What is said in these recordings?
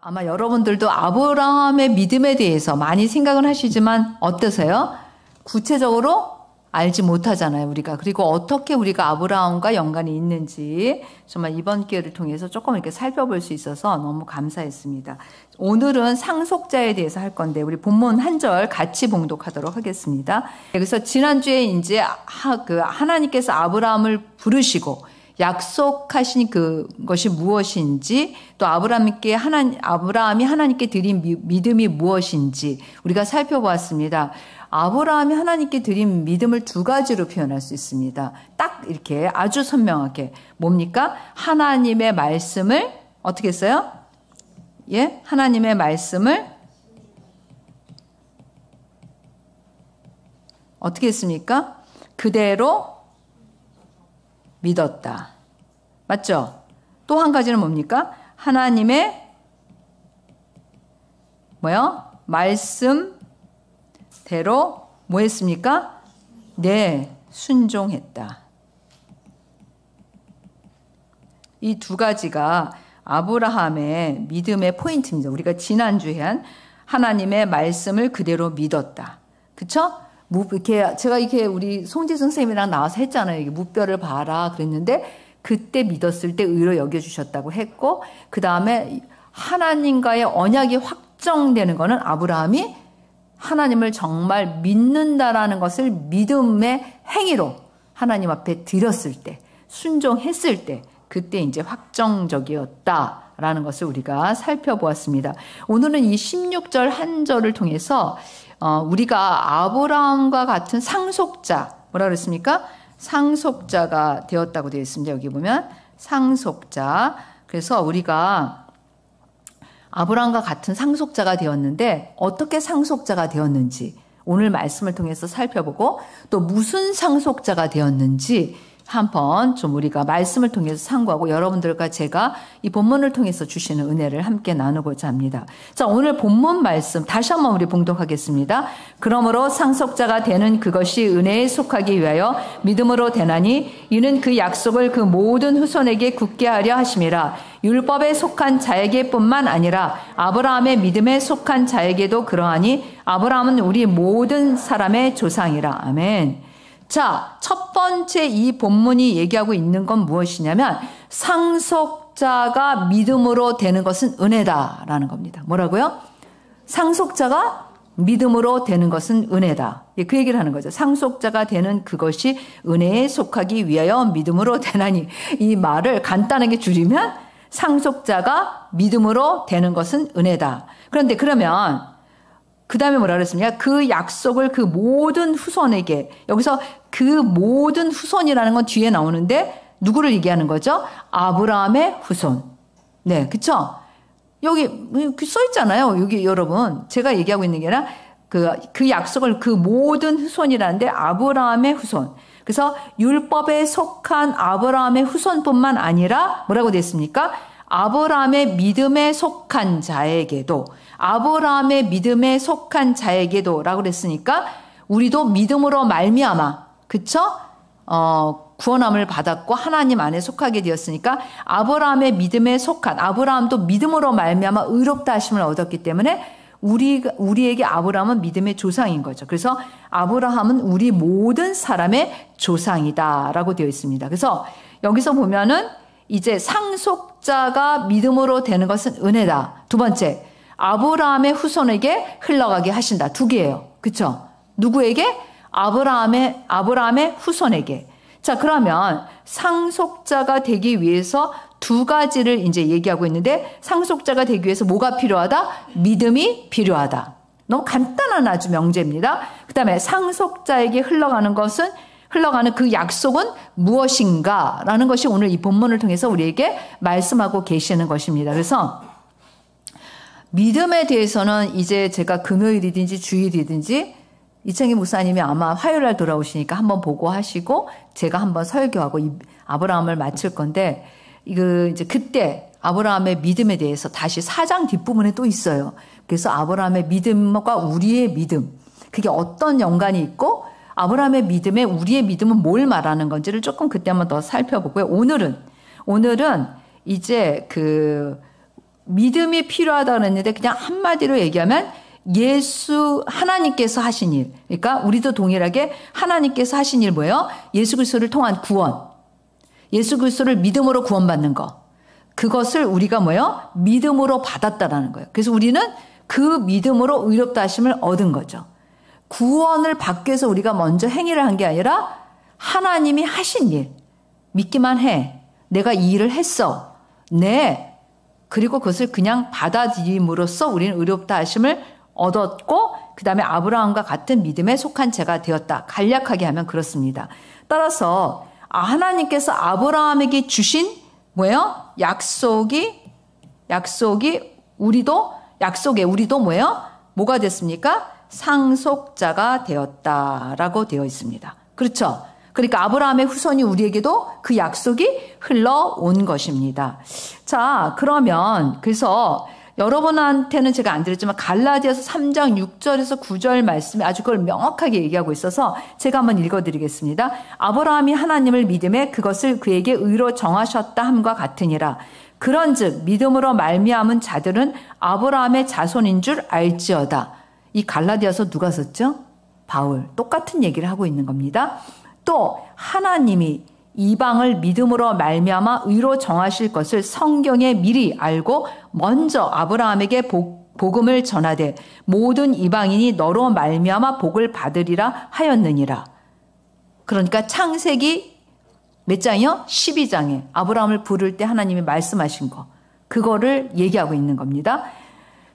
아마 여러분들도 아브라함의 믿음에 대해서 많이 생각을 하시지만 어떠세요? 구체적으로 알지 못하잖아요, 우리가. 그리고 어떻게 우리가 아브라함과 연관이 있는지 정말 이번 기회를 통해서 조금 이렇게 살펴볼 수 있어서 너무 감사했습니다. 오늘은 상속자에 대해서 할 건데 우리 본문 한 절 같이 봉독하도록 하겠습니다. 그래서 지난주에 이제 하나님께서 아브라함을 부르시고 약속하신 그것이 무엇인지, 또 아브라함이 하나님께 드린 믿음이 무엇인지 우리가 살펴보았습니다. 아브라함이 하나님께 드린 믿음을 두 가지로 표현할 수 있습니다. 딱 이렇게 아주 선명하게. 뭡니까? 하나님의 말씀을 어떻게 했어요? 예? 하나님의 말씀을 어떻게 했습니까? 그대로 믿었다. 맞죠? 또 한 가지는 뭡니까? 하나님의 말씀대로 뭐 했습니까? 네, 순종했다. 이 두 가지가 아브라함의 믿음의 포인트입니다. 우리가 지난주에 한 하나님의 말씀을 그대로 믿었다. 그쵸? 제가 이렇게 우리 송지승 선생님이랑 나와서 했잖아요. 이게 무뼈를 봐라 그랬는데 그때 믿었을 때 의로 여겨주셨다고 했고, 그 다음에 하나님과의 언약이 확정되는 거는 아브라함이 하나님을 정말 믿는다라는 것을 믿음의 행위로 하나님 앞에 드렸을 때, 순종했을 때, 그때 이제 확정적이었다라는 것을 우리가 살펴보았습니다. 오늘은 이 16절 한 절을 통해서 우리가 아브라함과 같은 상속자, 뭐라 그랬습니까? 상속자가 되었다고 되어 있습니다. 여기 보면 상속자. 그래서 우리가 아브라함과 같은 상속자가 되었는데 어떻게 상속자가 되었는지 오늘 말씀을 통해서 살펴보고, 또 무슨 상속자가 되었는지 한번 좀 우리가 말씀을 통해서 상고하고 여러분들과 제가 이 본문을 통해서 주시는 은혜를 함께 나누고자 합니다. 자, 오늘 본문 말씀 다시 한번 우리 봉독하겠습니다. 그러므로 상속자가 되는 그것이 은혜에 속하기 위하여 믿음으로 되나니 이는 그 약속을 그 모든 후손에게 굳게 하려 하심이라. 율법에 속한 자에게뿐만 아니라 아브라함의 믿음에 속한 자에게도 그러하니 아브라함은 우리 모든 사람의 조상이라. 아멘. 자, 첫 번째 이 본문이 얘기하고 있는 건 무엇이냐면 상속자가 믿음으로 되는 것은 은혜다라는 겁니다. 뭐라고요? 상속자가 믿음으로 되는 것은 은혜다. 그 얘기를 하는 거죠. 상속자가 되는 그것이 은혜에 속하기 위하여 믿음으로 되나니, 이 말을 간단하게 줄이면 상속자가 믿음으로 되는 것은 은혜다. 그런데 그러면 그 다음에 뭐라 그랬습니까? 그 약속을 그 모든 후손에게, 여기서 그 모든 후손이라는 건 뒤에 나오는데 누구를 얘기하는 거죠? 아브라함의 후손. 네, 그쵸? 여기 써 있잖아요. 여기 여러분, 제가 얘기하고 있는 게 아니라 그 약속을 그 모든 후손이라는데 아브라함의 후손. 그래서 율법에 속한 아브라함의 후손뿐만 아니라 뭐라고 됐습니까? 아브라함의 믿음에 속한 자에게도, 아브라함의 믿음에 속한 자에게도 라고 그랬으니까 우리도 믿음으로 말미암아, 그쵸? 구원함을 받았고 하나님 안에 속하게 되었으니까 아브라함의 믿음에 속한, 아브라함도 믿음으로 말미암아 의롭다 하심을 얻었기 때문에 우리에게 아브라함은 믿음의 조상인 거죠. 그래서 아브라함은 우리 모든 사람의 조상이다라고 되어 있습니다. 그래서 여기서 보면은 이제 상속자가 믿음으로 되는 것은 은혜다. 두 번째, 아브라함의 후손에게 흘러가게 하신다. 두 개예요. 그쵸? 누구에게? 아브라함의 후손에게. 자, 그러면 상속자가 되기 위해서 두 가지를 이제 얘기하고 있는데, 상속자가 되기 위해서 뭐가 필요하다? 믿음이 필요하다. 너무 간단한 아주 명제입니다. 그 다음에 상속자에게 흘러가는 그 약속은 무엇인가? 라는 것이 오늘 이 본문을 통해서 우리에게 말씀하고 계시는 것입니다. 그래서 믿음에 대해서는 이제 제가 금요일이든지 주일이든지 이창희 목사님이 아마 화요일 날 돌아오시니까 한번 보고 하시고 제가 한번 설교하고 이 아브라함을 마칠 건데, 이제 그때 아브라함의 믿음에 대해서 다시 4장 뒷부분에 또 있어요. 그래서 아브라함의 믿음과 우리의 믿음, 그게 어떤 연관이 있고 아브라함의 믿음에 우리의 믿음은 뭘 말하는 건지를 조금 그때 한번 더 살펴보고요. 오늘은 이제 믿음이 필요하다고 그랬는데 그냥 한마디로 얘기하면 하나님께서 하신 일. 그러니까 우리도 동일하게 하나님께서 하신 일 뭐예요? 예수 그리스도를 통한 구원. 예수 그리스도를 믿음으로 구원받는 거. 그것을 우리가 뭐예요? 믿음으로 받았다라는 거예요. 그래서 우리는 그 믿음으로 의롭다 하심을 얻은 거죠. 구원을 받기 위해서 우리가 먼저 행위를 한 게 아니라 하나님이 하신 일. 믿기만 해. 내가 이 일을 했어. 네. 그리고 그것을 그냥 받아들임으로써 우리는 의롭다 하심을 얻었고 그 다음에 아브라함과 같은 믿음에 속한 자가 되었다. 간략하게 하면 그렇습니다. 따라서 하나님께서 아브라함에게 주신 뭐예요? 약속에 우리도 뭐예요? 뭐가 됐습니까? 상속자가 되었다라고 되어 있습니다. 그렇죠? 그러니까 아브라함의 후손이 우리에게도 그 약속이 흘러온 것입니다. 자, 그러면 그래서 여러분한테는 제가 안 드렸지만 갈라디아서 3장 6절에서 9절 말씀에 아주 그걸 명확하게 얘기하고 있어서 제가 한번 읽어드리겠습니다. 아브라함이 하나님을 믿음에 그것을 그에게 의로 정하셨다 함과 같으니라. 그런즉 믿음으로 말미암은 자들은 아브라함의 자손인 줄 알지어다. 이 갈라디아서 누가 썼죠? 바울. 똑같은 얘기를 하고 있는 겁니다. 또 하나님이 이방을 믿음으로 말미암아 의로 정하실 것을 성경에 미리 알고 먼저 아브라함에게 복음을 전하되 모든 이방인이 너로 말미암아 복을 받으리라 하였느니라. 그러니까 창세기 몇 장이요? 12장에 아브라함을 부를 때 하나님이 말씀하신 거. 그거를 얘기하고 있는 겁니다.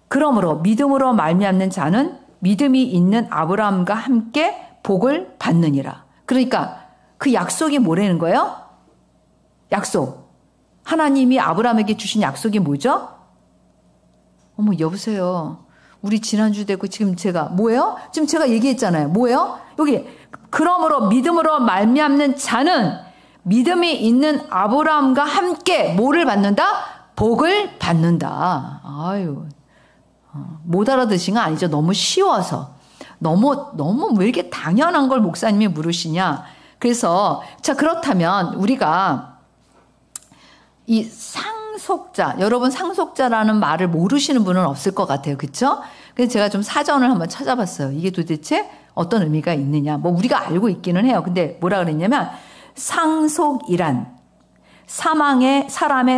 그러므로 믿음으로 말미암는 자는 믿음이 있는 아브라함과 함께 복을 받느니라. 그러니까 그 약속이 뭐라는 거예요? 약속. 하나님이 아브라함에게 주신 약속이 뭐죠? 어머, 여보세요. 우리 지난주 되고 지금 제가 뭐예요? 지금 제가 얘기했잖아요. 뭐예요? 여기 그러므로 믿음으로 말미암는 자는 믿음이 있는 아브라함과 함께 뭐를 받는다? 복을 받는다. 아유, 못 알아듣으신 거 아니죠? 너무 쉬워서. 너무 왜 이렇게 당연한 걸 목사님이 물으시냐? 그래서 자 그렇다면 우리가 이 상속자, 여러분 상속자라는 말을 모르시는 분은 없을 것 같아요. 그렇죠? 그래서 제가 좀 사전을 한번 찾아봤어요. 이게 도대체 어떤 의미가 있느냐. 뭐 우리가 알고 있기는 해요. 근데 뭐라 그랬냐면 상속이란 사람의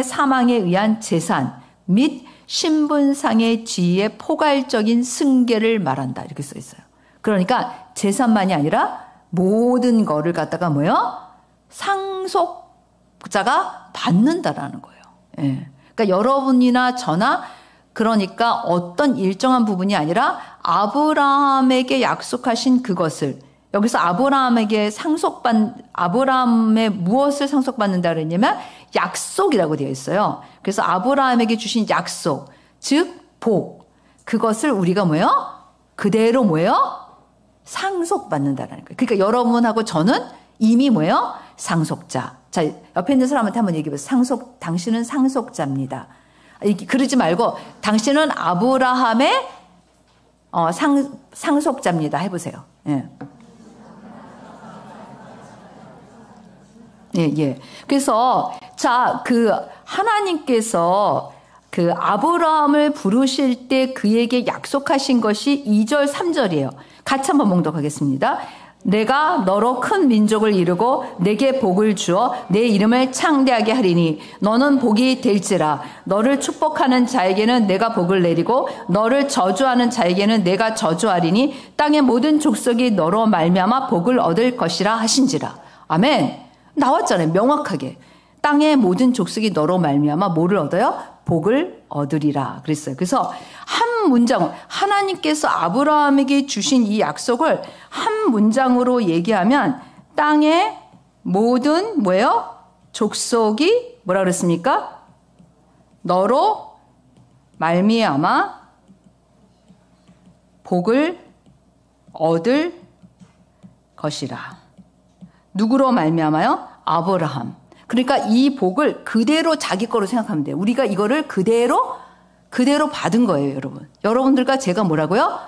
사망에 의한 재산 및 신분상의 지위의 포괄적인 승계를 말한다. 이렇게 써 있어요. 그러니까 재산만이 아니라 모든 거를 갖다가 뭐예요? 상속자가 받는다라는 거예요. 예. 그러니까 여러분이나 저나 그러니까 어떤 일정한 부분이 아니라 아브라함에게 약속하신 그것을 여기서 아브라함의 무엇을 상속받는다 그랬냐면 약속이라고 되어 있어요. 그래서 아브라함에게 주신 약속, 즉 복. 그것을 우리가 뭐예요? 그대로 뭐예요? 상속받는다라는 거예요. 그러니까 여러분하고 저는 이미 뭐예요? 상속자. 자, 옆에 있는 사람한테 한번 얘기해보세요. 당신은 상속자입니다. 그러지 말고 당신은 아브라함의 상속자입니다. 해보세요. 예. 예. 그래서 자, 하나님께서 아브라함을 부르실 때 그에게 약속하신 것이 2절, 3절이에요. 같이 한번 봉독하겠습니다. 내가 너로 큰 민족을 이루고 내게 복을 주어 내 이름을 창대하게 하리니 너는 복이 될지라. 너를 축복하는 자에게는 내가 복을 내리고 너를 저주하는 자에게는 내가 저주하리니 땅의 모든 족속이 너로 말미암아 복을 얻을 것이라 하신지라. 아멘. 나왔잖아요. 명확하게. 땅의 모든 족속이 너로 말미암아 뭐를 얻어요? 복을 얻으리라 그랬어요. 그래서 한 문장, 하나님께서 아브라함에게 주신 이 약속을 한 문장으로 얘기하면 땅의 모든 뭐예요? 족속이 뭐라 그랬습니까? 너로 말미암아 복을 얻을 것이라. 누구로 말미암아요? 아브라함. 그러니까 이 복을 그대로 자기 거로 생각하면 돼요. 우리가 이거를 그대로 받은 거예요, 여러분. 여러분들과 제가 뭐라고요?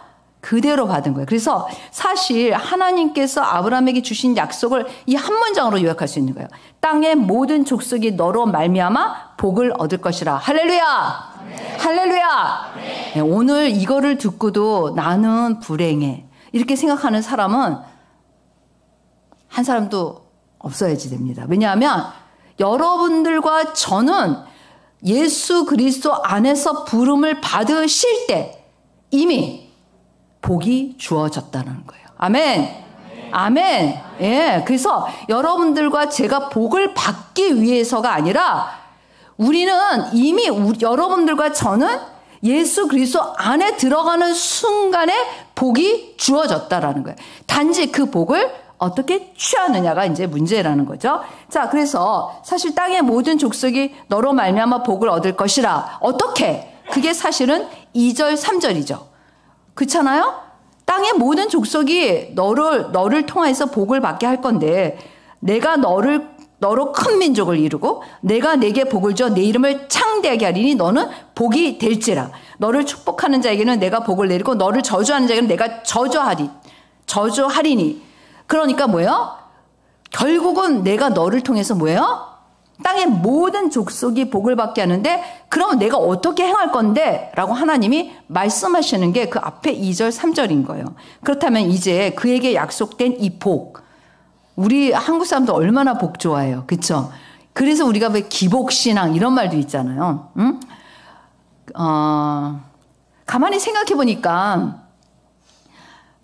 그대로 받은 거예요. 그래서 사실 하나님께서 아브라함에게 주신 약속을 이 한 문장으로 요약할 수 있는 거예요. 땅의 모든 족속이 너로 말미암아 복을 얻을 것이라. 할렐루야! 네. 할렐루야. 네, 오늘 이거를 듣고도 나는 불행해 이렇게 생각하는 사람은 한 사람도 없어야지 됩니다. 왜냐하면 여러분들과 저는 예수 그리스도 안에서 부름을 받으실 때 이미 복이 주어졌다는 거예요. 아멘. 아멘. 예. 그래서 여러분들과 제가 복을 받기 위해서가 아니라 우리는 이미 여러분들과 저는 예수 그리스도 안에 들어가는 순간에 복이 주어졌다라는 거예요. 단지 그 복을 어떻게 취하느냐가 이제 문제라는 거죠. 자, 그래서 사실 땅의 모든 족속이 너로 말미암아 복을 얻을 것이라. 어떻게? 그게 사실은 2절, 3절이죠. 그렇잖아요? 땅의 모든 족속이 너를 통해서 복을 받게 할 건데 내가 너로 큰 민족을 이루고 내가 내게 복을 줘 내 이름을 창대하게 하리니 너는 복이 될지라. 너를 축복하는 자에게는 내가 복을 내리고 너를 저주하는 자에게는 내가 저주하리니. 그러니까 뭐예요? 결국은 내가 너를 통해서 뭐예요? 땅의 모든 족속이 복을 받게 하는데 그럼 내가 어떻게 행할 건데? 라고 하나님이 말씀하시는 게 그 앞에 2절 3절인 거예요. 그렇다면 이제 그에게 약속된 이 복, 우리 한국 사람도 얼마나 복 좋아해요. 그렇죠? 그래서 우리가 왜 기복신앙 이런 말도 있잖아요. 응? 가만히 생각해 보니까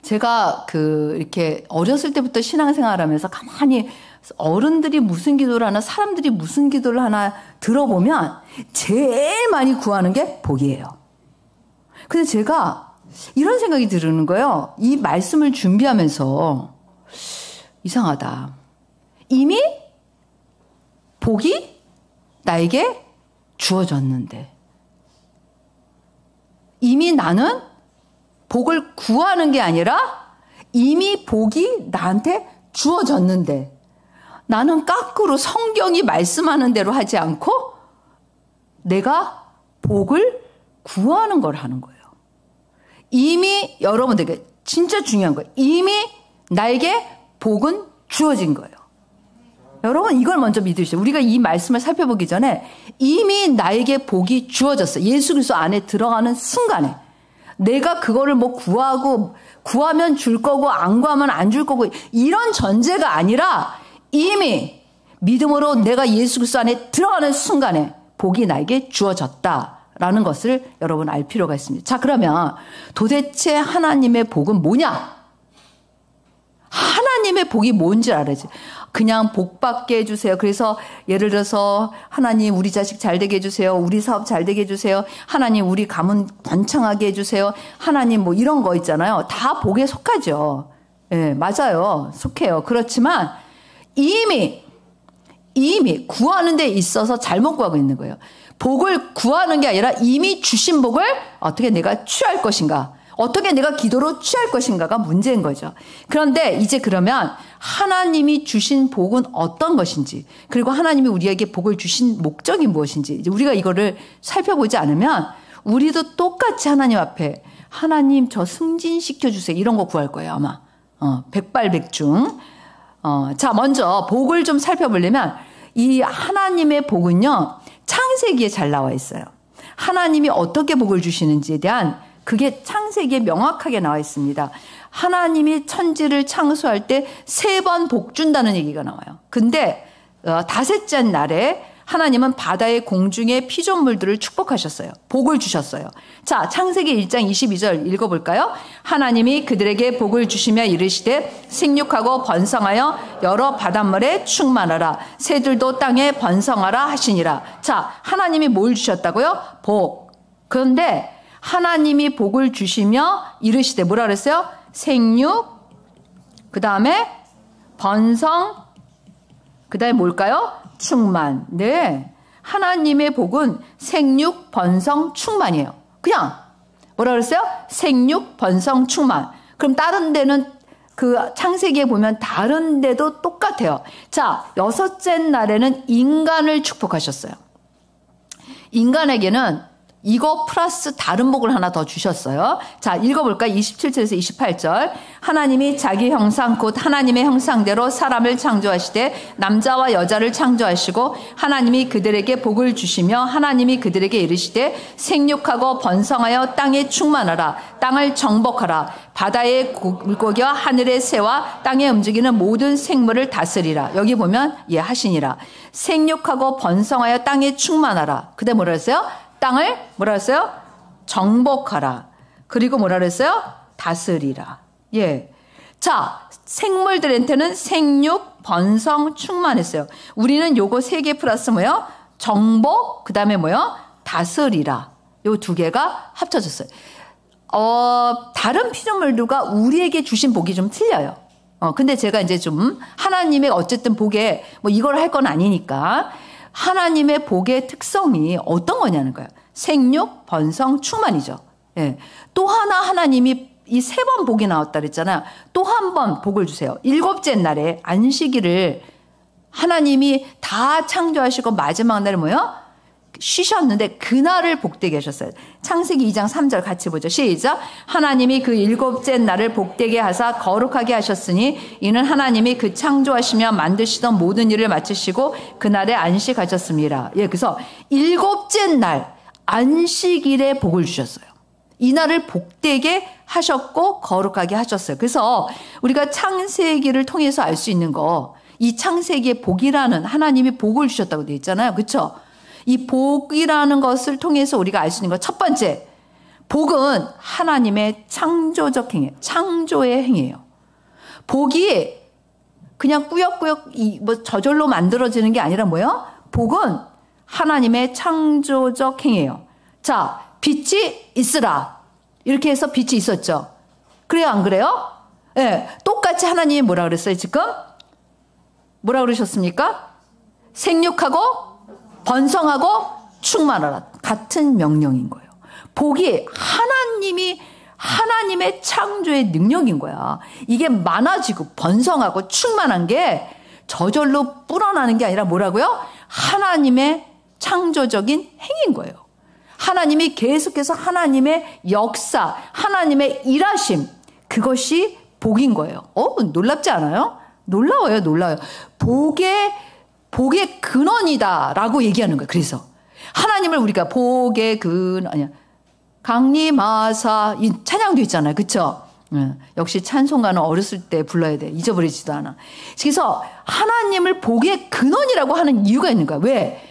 제가 이렇게 어렸을 때부터 신앙생활 하면서 가만히 어른들이 무슨 기도를 하나 사람들이 무슨 기도를 하나 들어보면 제일 많이 구하는 게 복이에요. 근데 제가 이런 생각이 드는 거예요. 이 말씀을 준비하면서 이상하다. 이미 복이 나에게 주어졌는데 이미 나는 복을 구하는 게 아니라 이미 복이 나한테 주어졌는데 나는 거꾸로 성경이 말씀하는 대로 하지 않고 내가 복을 구하는 걸 하는 거예요. 이미 여러분들에게 진짜 중요한 거예요. 이미 나에게 복은 주어진 거예요. 여러분 이걸 먼저 믿으시죠. 우리가 이 말씀을 살펴보기 전에 이미 나에게 복이 주어졌어요. 예수 그리스도 안에 들어가는 순간에 내가 그거를 뭐 구하면 줄 거고 안 구하면 안 줄 거고 이런 전제가 아니라 이미 믿음으로 내가 예수 그리스도 안에 들어가는 순간에 복이 나에게 주어졌다라는 것을 여러분 알 필요가 있습니다. 자, 그러면 도대체 하나님의 복은 뭐냐? 하나님의 복이 뭔지 알아야지. 그냥 복 받게 해주세요. 그래서 예를 들어서 하나님 우리 자식 잘 되게 해주세요. 우리 사업 잘 되게 해주세요. 하나님 우리 가문 번창하게 해주세요. 하나님 뭐 이런 거 있잖아요. 다 복에 속하죠. 예, 맞아요. 속해요. 그렇지만 이미 구하는 데 있어서 잘못 구하고 있는 거예요. 복을 구하는 게 아니라 이미 주신 복을 어떻게 내가 취할 것인가. 어떻게 내가 기도로 취할 것인가가 문제인 거죠. 그런데 이제 그러면 하나님이 주신 복은 어떤 것인지 그리고 하나님이 우리에게 복을 주신 목적이 무엇인지 이제 우리가 이거를 살펴보지 않으면 우리도 똑같이 하나님 앞에 하나님 저 승진시켜 주세요. 이런 거 구할 거예요. 아마 백발백중. 자, 먼저 복을 좀 살펴보려면 이 하나님의 복은요. 창세기에 잘 나와 있어요. 하나님이 어떻게 복을 주시는지에 대한 그게 창세기에 명확하게 나와 있습니다. 하나님이 천지를 창조할 때 3번 복 준다는 얘기가 나와요. 근데 다섯째 날에 하나님은 바다의 공중의 피조물들을 축복하셨어요. 복을 주셨어요. 자, 창세기 1장 22절 읽어볼까요? 하나님이 그들에게 복을 주시며 이르시되 생육하고 번성하여 여러 바닷물에 충만하라. 새들도 땅에 번성하라 하시니라. 자, 하나님이 뭘 주셨다고요? 복. 그런데 하나님이 복을 주시며 이르시되 뭐라 그랬어요? 생육, 그 다음에 번성, 그 다음에 뭘까요? 충만. 네. 하나님의 복은 생육, 번성, 충만이에요. 그냥 뭐라 그랬어요? 생육, 번성, 충만. 그럼 다른 데는 그 창세기에 보면 다른 데도 똑같아요. 자, 6째 날에는 인간을 축복하셨어요. 인간에게는 이거 플러스 다른 복을 하나 더 주셨어요. 자, 읽어볼까요? 27절에서 28절. 하나님이 자기 형상 곧 하나님의 형상대로 사람을 창조하시되 남자와 여자를 창조하시고 하나님이 그들에게 복을 주시며 하나님이 그들에게 이르시되 생육하고 번성하여 땅에 충만하라. 땅을 정복하라. 바다의 물고기와 하늘의 새와 땅에 움직이는 모든 생물을 다스리라. 여기 보면 하시니라. 생육하고 번성하여 땅에 충만하라. 그다음에 뭐라 했어요? 땅을 뭐라 했어요? 정복하라. 그리고 뭐라 그랬어요? 다스리라. 예. 자, 생물들한테는 생육, 번성, 충만했어요. 우리는 요거 3개 플러스 뭐요? 정복, 그 다음에 뭐요? 다스리라. 요 2개가 합쳐졌어요. 다른 피조물들과 우리에게 주신 복이 좀 틀려요. 근데 제가 이제 좀 하나님의 어쨌든 복에 뭐 이걸 할 건 아니니까 하나님의 복의 특성이 어떤 거냐는 거예요. 생육, 번성, 충만이죠. 예. 또 하나 하나님이 이 3번 복이 나왔다 그랬잖아요. 또 한 번 복을 주세요. 7째 날에 안식일을 하나님이 다 창조하시고 마지막 날에 뭐요? 쉬셨는데 그날을 복되게 하셨어요. 창세기 2장 3절 같이 보죠. 시작. 하나님이 그 7째 날을 복되게 하사 거룩하게 하셨으니 이는 하나님이 그 창조하시며 만드시던 모든 일을 마치시고 그날에 안식하셨습니다. 예, 그래서 7째 날 안식일에 복을 주셨어요. 이 날을 복되게 하셨고 거룩하게 하셨어요. 그래서 우리가 창세기를 통해서 알 수 있는 거, 이 창세기의 복이라는 하나님이 복을 주셨다고 되어 있잖아요. 그렇죠? 이 복이라는 것을 통해서 우리가 알 수 있는 것 첫 번째, 복은 하나님의 창조적 행위, 창조의 행위예요. 복이 그냥 꾸역꾸역 뭐 저절로 만들어지는 게 아니라 뭐예요? 복은 하나님의 창조적 행위예요. 자, 빛이 있으라. 이렇게 해서 빛이 있었죠. 그래요, 안 그래요? 예, 네, 똑같이 하나님이 뭐라 그랬어요, 지금? 뭐라 그러셨습니까? 생육하고 번성하고 충만하라. 같은 명령인 거예요. 복이 하나님의 창조의 능력인 거야. 이게 많아지고 번성하고 충만한 게 저절로 불어나는 게 아니라 뭐라고요? 하나님의 창조적인 행위인 거예요. 하나님이 계속해서 하나님의 역사, 하나님의 일하심, 그것이 복인 거예요. 놀랍지 않아요? 놀라워요, 놀라워요. 복의 근원이다라고 얘기하는 거예요. 그래서 하나님을 우리가 복의 강림하사 이 찬양도 있잖아요. 그렇죠? 역시 찬송가는 어렸을 때 불러야 돼. 잊어버리지도 않아. 그래서 하나님을 복의 근원이라고 하는 이유가 있는 거야. 왜?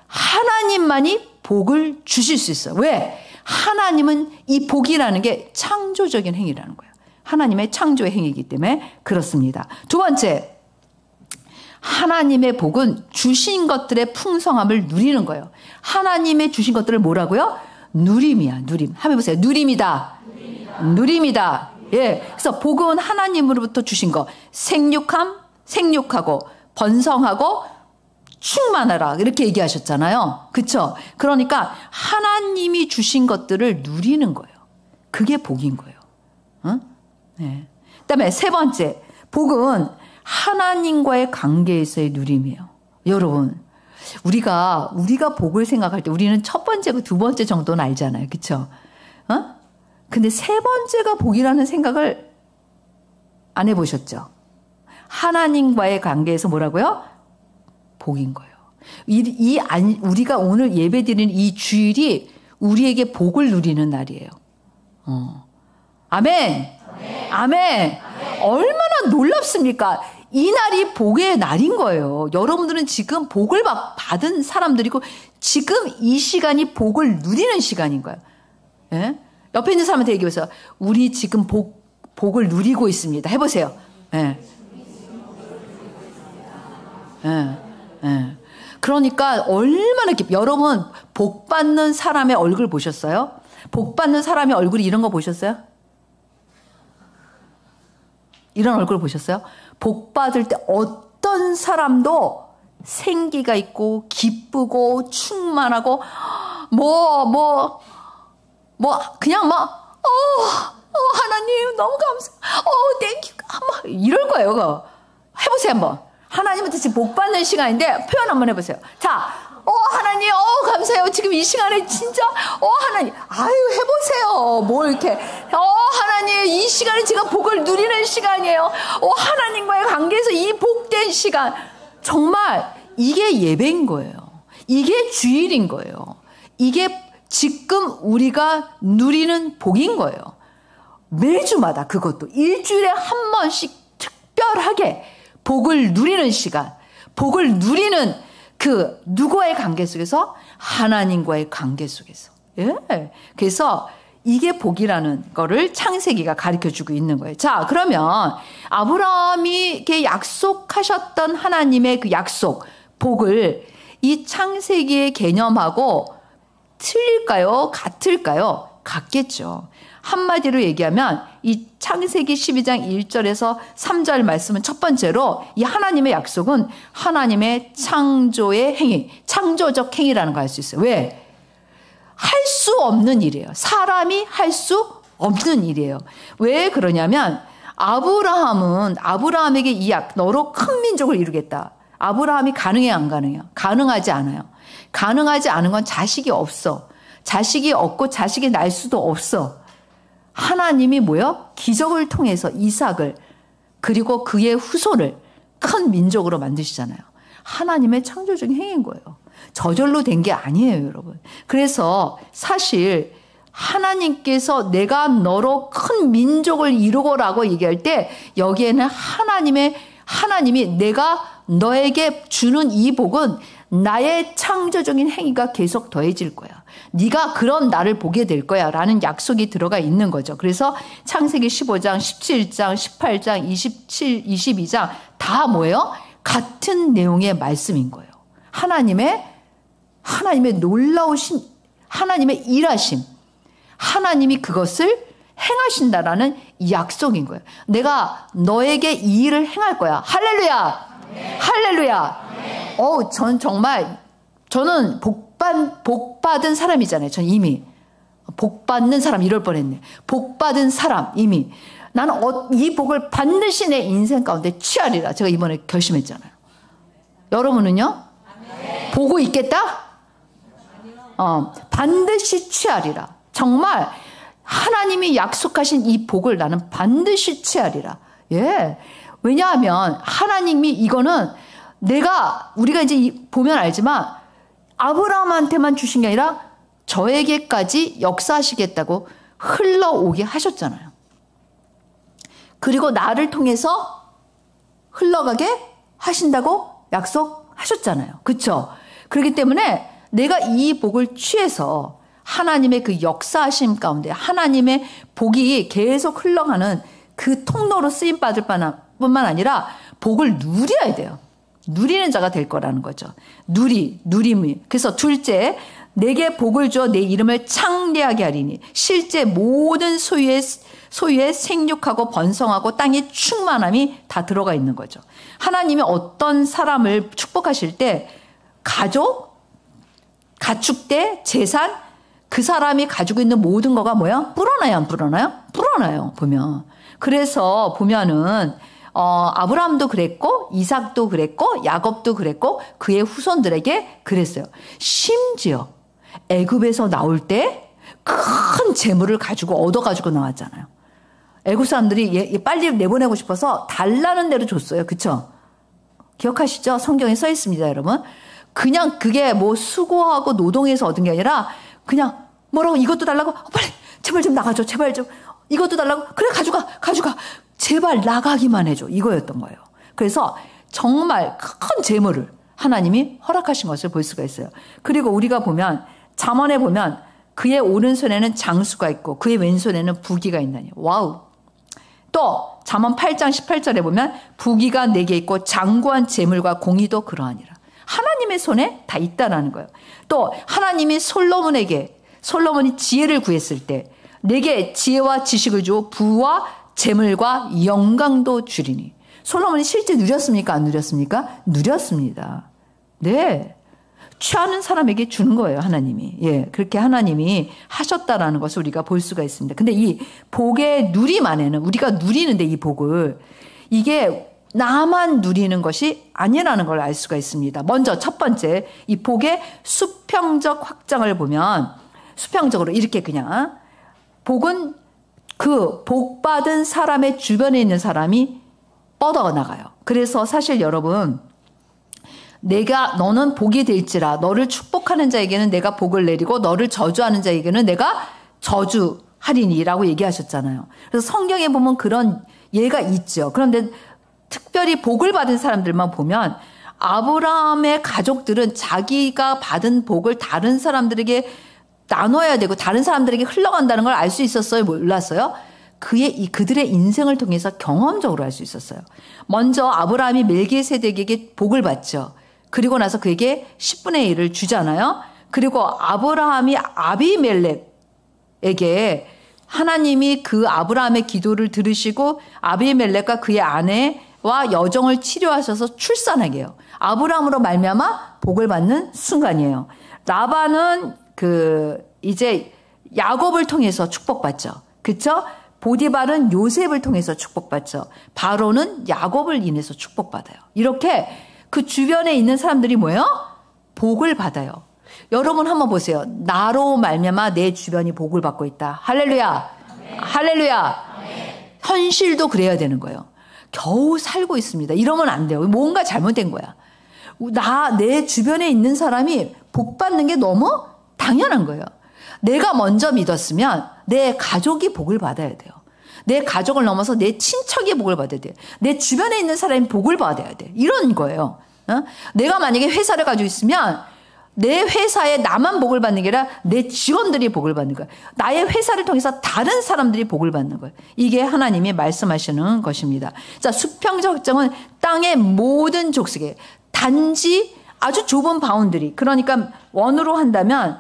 하나님만이 복을 주실 수 있어요. 왜? 하나님은 이 복이라는 게 창조적인 행위라는 거예요. 하나님의 창조의 행위이기 때문에 그렇습니다. 두 번째, 하나님의 복은 주신 것들의 풍성함을 누리는 거예요. 하나님의 주신 것들을 뭐라고요? 누림이야, 누림. 한번 해보세요. 누림이다. 누림이다. 예. 그래서 복은 하나님으로부터 주신 거. 생육하고, 번성하고, 충만하라. 이렇게 얘기하셨잖아요. 그쵸? 그러니까 하나님이 주신 것들을 누리는 거예요. 그게 복인 거예요. 응? 네. 그 다음에 세 번째, 복은 하나님과의 관계에서의 누림이에요. 여러분, 우리가 복을 생각할 때 우리는 첫 번째고 두 번째 정도는 알잖아요. 그쵸? 근데 세 번째가 복이라는 생각을 안 해보셨죠? 하나님과의 관계에서 뭐라고요? 복인 거예요. 우리가 오늘 예배 드리는 이 주일이 우리에게 복을 누리는 날이에요. 아멘. 아멘. 아멘. 얼마나 놀랍습니까? 이 날이 복의 날인 거예요. 여러분들은 지금 복을 받은 사람들이고 지금 이 시간이 복을 누리는 시간인 거예요. 예? 옆에 있는 사람한테 얘기해보세요. 우리 지금 복을 누리고 있습니다. 해보세요. 예. 예. 예. 그러니까 얼마나 여러분 복 받는 사람의 얼굴 보셨어요? 복 받는 사람의 얼굴이 이런 거 보셨어요? 이런 얼굴 보셨어요? 복 받을 때 어떤 사람도 생기가 있고 기쁘고 충만하고 그냥 하나님 너무 감사. 땡큐. 이럴 거예요. 해보세요 한번. 하나님한테 지금 복 받는 시간인데 표현 한번 해보세요. 자, 하나님, 감사해요. 지금 이 시간에 진짜, 하나님, 아유, 해보세요. 뭐 이렇게, 하나님, 이 시간에 제가 복을 누리는 시간이에요. 하나님과의 관계에서 이 복된 시간. 정말, 이게 예배인 거예요. 이게 주일인 거예요. 이게 지금 우리가 누리는 복인 거예요. 매주마다 그것도 일주일에 한 번씩 특별하게 복을 누리는 시간, 복을 누리는 그 누구와의 관계 속에서? 하나님과의 관계 속에서. 예. 그래서 이게 복이라는 거를 창세기가 가르쳐주고 있는 거예요. 자, 그러면 아브라함이 이렇게 약속하셨던 하나님의 그 약속, 복을 이 창세기의 개념하고 틀릴까요? 같을까요? 같겠죠. 한마디로 얘기하면 이 창세기 12장 1절에서 3절 말씀은 첫 번째로 이 하나님의 약속은 하나님의 창조의 행위, 창조적 행위라는 걸 알 수 있어요. 왜? 할 수 없는 일이에요. 사람이 할 수 없는 일이에요. 왜 그러냐면 아브라함에게 이 너로 큰 민족을 이루겠다. 아브라함이 가능해요, 안 가능해요? 가능하지 않아요. 가능하지 않은 건 자식이 없어. 자식이 없고 자식이 날 수도 없어. 하나님이 뭐요? 기적을 통해서 이삭을 그리고 그의 후손을 큰 민족으로 만드시잖아요. 하나님의 창조적인 행위인 거예요. 저절로 된 게 아니에요, 여러분. 그래서 사실 하나님께서 내가 너로 큰 민족을 이루고라고 얘기할 때 여기에는 하나님이 내가 너에게 주는 이 복은 나의 창조적인 행위가 계속 더해질 거야. 네가 그런 나를 보게 될 거야 라는 약속이 들어가 있는 거죠. 그래서 창세기 15장, 17장, 18장, 27, 22장 다 뭐예요? 같은 내용의 말씀인 거예요. 하나님의 놀라우신 하나님의 일하심, 하나님이 그것을 행하신다라는 약속인 거예요. 내가 너에게 이 일을 행할 거야. 할렐루야! 네. 할렐루야! 네. 저는 복받은 사람이잖아요. 전 이미. 복받는 사람 이럴 뻔했네. 복받은 사람 이미. 나는 이 복을 반드시 내 인생 가운데 취하리라. 제가 이번에 결심했잖아요. 여러분은요? 네. 보고 있겠다? 반드시 취하리라. 정말 하나님이 약속하신 이 복을 나는 반드시 취하리라. 예. 왜냐하면 하나님이 이거는 우리가 이제 보면 알지만 아브라함한테만 주신 게 아니라 저에게까지 역사하시겠다고 흘러오게 하셨잖아요. 그리고 나를 통해서 흘러가게 하신다고 약속하셨잖아요. 그렇죠? 그렇기 때문에 내가 이 복을 취해서 하나님의 그 역사하심 가운데 하나님의 복이 계속 흘러가는 그 통로로 쓰임받을 뿐만 아니라 복을 누려야 돼요. 누리는 자가 될 거라는 거죠. 누림이. 그래서 둘째, 내게 복을 주어 내 이름을 창대하게 하리니 실제 모든 소유에 생육하고 번성하고 땅의 충만함이 다 들어가 있는 거죠. 하나님이 어떤 사람을 축복하실 때 가축대, 재산, 그 사람이 가지고 있는 모든 거가 뭐야? 불어나요, 안 불어나요? 불어나요, 보면. 그래서 보면은 아브라함도 그랬고 이삭도 그랬고 야곱도 그랬고 그의 후손들에게 그랬어요. 심지어 애굽에서 나올 때 큰 재물을 얻어가지고 나왔잖아요. 애굽 사람들이 빨리 내보내고 싶어서 달라는 대로 줬어요. 그렇죠? 기억하시죠? 성경에 써 있습니다, 여러분. 그냥 그게 뭐 수고하고 노동해서 얻은 게 아니라 그냥 뭐라고 이것도 달라고 빨리 제발 좀 나가줘. 제발 좀 이것도 달라고 그래 가져가. 제발 나가기만 해줘. 이거였던 거예요. 그래서 정말 큰 재물을 하나님이 허락하신 것을 볼 수가 있어요. 그리고 우리가 보면 잠언에 보면 그의 오른손에는 장수가 있고 그의 왼손에는 부귀가 있나니. 와우. 또 잠언 8장 18절에 보면 부귀가 내게 있고 장구한 재물과 공의도 그러하니라. 하나님의 손에 다 있다라는 거예요. 또 하나님이 솔로몬이 지혜를 구했을 때 내게 지혜와 지식을 주어 부와 재물과 영광도 주리니. 솔로몬이 실제 누렸습니까? 안 누렸습니까? 누렸습니다. 네. 취하는 사람에게 주는 거예요, 하나님이. 예. 그렇게 하나님이 하셨다라는 것을 우리가 볼 수가 있습니다. 근데 이 복의 누림 안에는 우리가 누리는데 이 복을 이게 나만 누리는 것이 아니라는 걸 알 수가 있습니다. 먼저 첫 번째, 이 복의 수평적 확장을 보면 수평적으로 이렇게 그냥 복은 그 복받은 사람의 주변에 있는 사람이 뻗어나가요. 그래서 사실 여러분, 너는 복이 될지라, 너를 축복하는 자에게는 내가 복을 내리고 너를 저주하는 자에게는 내가 저주하리니라고 얘기하셨잖아요. 그래서 성경에 보면 그런 예가 있죠. 그런데 특별히 복을 받은 사람들만 보면 아브라함의 가족들은 자기가 받은 복을 다른 사람들에게 나눠야 되고 다른 사람들에게 흘러간다는 걸 알 수 있었어요? 몰랐어요? 그들의 인생을 통해서 경험적으로 알 수 있었어요. 먼저 아브라함이 멜기세덱에게 복을 받죠. 그리고 나서 그에게 10분의 1을 주잖아요. 그리고 아브라함이 아비멜렉에게 하나님이 그 아브라함의 기도를 들으시고 아비멜렉과 그의 아내와 여종을 치료하셔서 출산하게 해요. 아브라함으로 말미암아 복을 받는 순간이에요. 라반은 이제 야곱을 통해서 축복받죠. 그쵸? 보디발은 요셉을 통해서 축복받죠. 바로는 야곱을 인해서 축복받아요. 이렇게 그 주변에 있는 사람들이 뭐예요? 복을 받아요. 여러분 한번 보세요. 나로 말미암아 내 주변이 복을 받고 있다. 할렐루야. 네. 할렐루야. 네. 현실도 그래야 되는 거예요. 겨우 살고 있습니다. 이러면 안 돼요. 뭔가 잘못된 거야. 내 주변에 있는 사람이 복 받는 게 너무 당연한 거예요. 내가 먼저 믿었으면 내 가족이 복을 받아야 돼요. 내 가족을 넘어서 내 친척이 복을 받아야 돼요. 내 주변에 있는 사람이 복을 받아야 돼. 이런 거예요. 내가 만약에 회사를 가지고 있으면 내 회사에 나만 복을 받는 게 아니라 내 직원들이 복을 받는 거예요. 나의 회사를 통해서 다른 사람들이 복을 받는 거예요. 이게 하나님이 말씀하시는 것입니다. 자, 수평적 확장은 땅의 모든 족속에 단지 아주 좁은 바운드리, 그러니까 원으로 한다면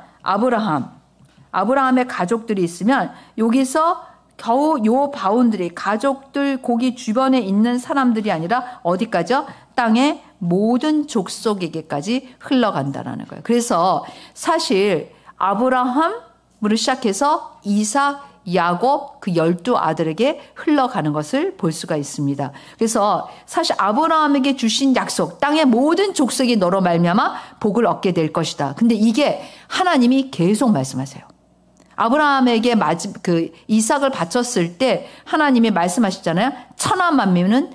아브라함의 가족들이 있으면 여기서 겨우 요 바운드리, 가족들 거기 주변에 있는 사람들이 아니라 어디까지요? 땅의 모든 족속에게까지 흘러간다라는 거예요. 그래서 사실 아브라함으로 시작해서 이삭, 야곱 그 12아들에게 흘러가는 것을 볼 수가 있습니다. 그래서 사실 아브라함에게 주신 약속, 땅의 모든 족속이 너로 말미암아 복을 얻게 될 것이다. 근데 이게 하나님이 계속 말씀하세요. 아브라함에게 이삭을 바쳤을 때 하나님이 말씀하셨잖아요. 천하 만민은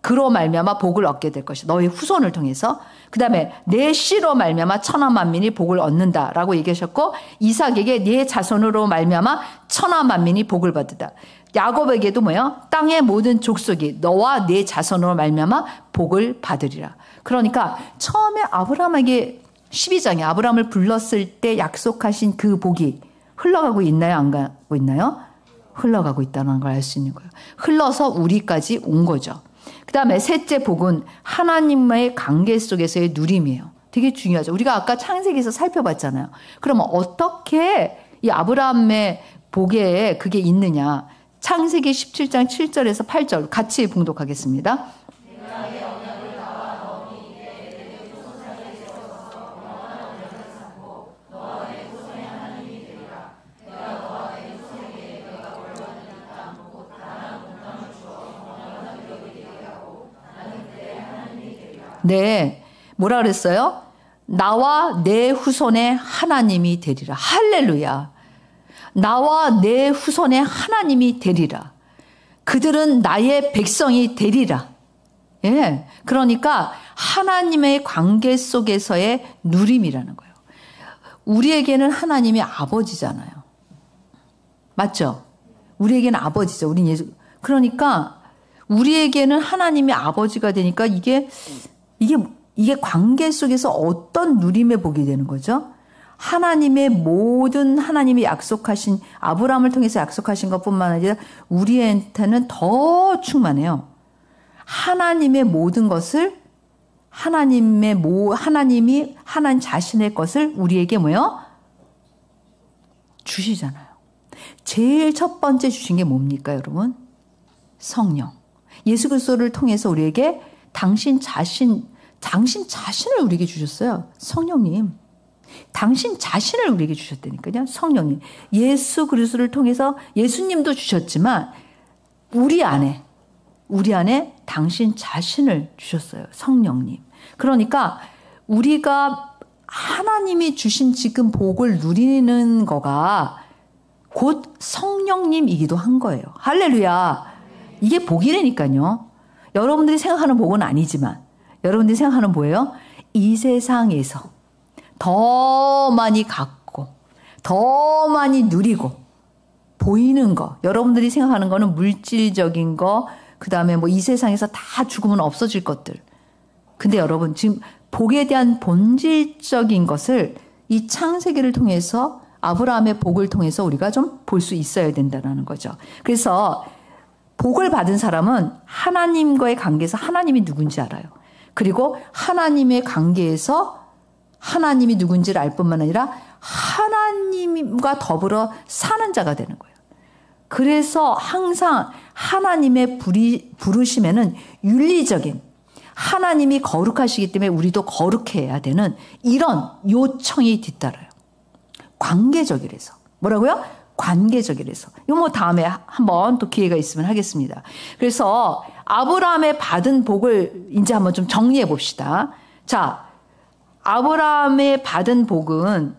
그로 말미암아 복을 얻게 될 것이다. 너의 후손을 통해서. 그 다음에 내 씨로 말미암아 천하 만민이 복을 얻는다라고 얘기하셨고, 이삭에게 네 자손으로 말미암아 천하 만민이 복을 받으다. 야곱에게도 뭐예요? 땅의 모든 족속이 너와 네 자손으로 말미암아 복을 받으리라. 그러니까 처음에 아브라함에게 12장에 아브라함을 불렀을 때 약속하신 그 복이 흘러가고 있나요? 안 가고 있나요? 흘러가고 있다는 걸 알 수 있는 거예요. 흘러서 우리까지 온 거죠. 그 다음에 셋째 복은 하나님과의 관계 속에서의 누림이에요. 되게 중요하죠. 우리가 아까 창세기에서 살펴봤잖아요. 그러면 어떻게 이 아브라함의 복에 그게 있느냐. 창세기 17장 7절에서 8절 같이 봉독하겠습니다. 네, 뭐라 그랬어요? 나와 내 후손의 하나님이 되리라. 할렐루야. 나와 내 후손의 하나님이 되리라. 그들은 나의 백성이 되리라. 예, 그러니까 하나님의 관계 속에서의 누림이라는 거예요. 우리에게는 하나님이 아버지잖아요. 맞죠? 우리에게는 아버지죠. 우린 예수. 그러니까 우리에게는 하나님이 아버지가 되니까 이게 관계 속에서 어떤 누림의 복이 되는 거죠? 하나님이 약속하신, 아브라함을 통해서 약속하신 것뿐만 아니라 우리한테는 더 충만해요. 하나님의 모든 것을, 하나님 자신의 것을 우리에게 뭐요? 주시잖아요. 제일 첫 번째 주신 게 뭡니까, 여러분? 성령. 예수 그리스도를 통해서 우리에게 당신 자신을 우리에게 주셨어요. 성령님. 당신 자신을 우리에게 주셨다니까요. 성령님. 예수 그리스도를 통해서 예수님도 주셨지만 우리 안에 우리 안에 당신 자신을 주셨어요. 성령님. 그러니까 우리가 하나님이 주신 지금 복을 누리는 거가 곧 성령님이기도 한 거예요. 할렐루야. 이게 복이라니까요. 여러분들이 생각하는 복은 아니지만 여러분들이 생각하는 뭐예요? 이 세상에서 더 많이 갖고 더 많이 누리고 보이는 거. 여러분들이 생각하는 거는 물질적인 거, 그 다음에 뭐 이 세상에서 다 죽으면 없어질 것들. 근데 여러분 지금 복에 대한 본질적인 것을 이 창세기를 통해서 아브라함의 복을 통해서 우리가 좀 볼 수 있어야 된다는 거죠. 그래서 복을 받은 사람은 하나님과의 관계에서 하나님이 누군지 알아요. 그리고 하나님의 관계에서 하나님이 누군지를 알 뿐만 아니라 하나님과 더불어 사는 자가 되는 거예요. 그래서 항상 하나님의 부르심에는 윤리적인 하나님이 거룩하시기 때문에 우리도 거룩해야 되는 이런 요청이 뒤따라요. 관계적이라서. 뭐라고요? 관계적이라서. 이거 뭐 다음에 한번 또 기회가 있으면 하겠습니다. 그래서 아브라함의 받은 복을 이제 한번 좀 정리해 봅시다. 자, 아브라함의 받은 복은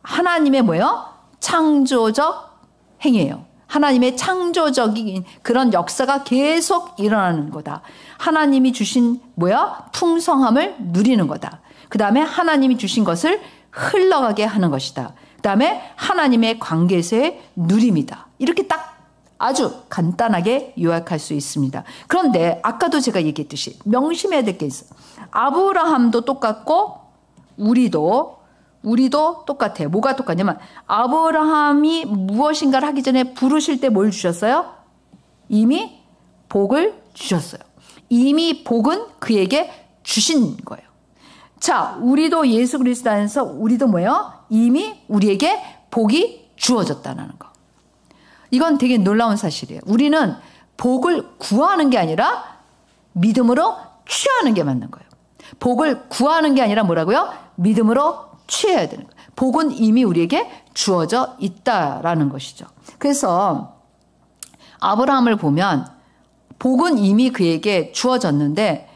하나님의 뭐예요? 창조적 행위예요. 하나님의 창조적인 그런 역사가 계속 일어나는 거다. 하나님이 주신 뭐야? 풍성함을 누리는 거다. 그 다음에 하나님이 주신 것을 흘러가게 하는 것이다. 그 다음에 하나님의 관계에서의 누림이다. 이렇게 딱 아주 간단하게 요약할 수 있습니다. 그런데 아까도 제가 얘기했듯이 명심해야 될 게 있어요. 아브라함도 똑같고 우리도 똑같아요. 뭐가 똑같냐면 아브라함이 무엇인가를 하기 전에 부르실 때 뭘 주셨어요? 이미 복을 주셨어요. 이미 복은 그에게 주신 거예요. 자, 우리도 예수 그리스도 안에서 우리도 뭐예요? 이미 우리에게 복이 주어졌다는 거. 이건 되게 놀라운 사실이에요. 우리는 복을 구하는 게 아니라 믿음으로 취하는 게 맞는 거예요. 복을 구하는 게 아니라 뭐라고요? 믿음으로 취해야 되는 거예요. 복은 이미 우리에게 주어져 있다라는 것이죠. 그래서 아브라함을 보면 복은 이미 그에게 주어졌는데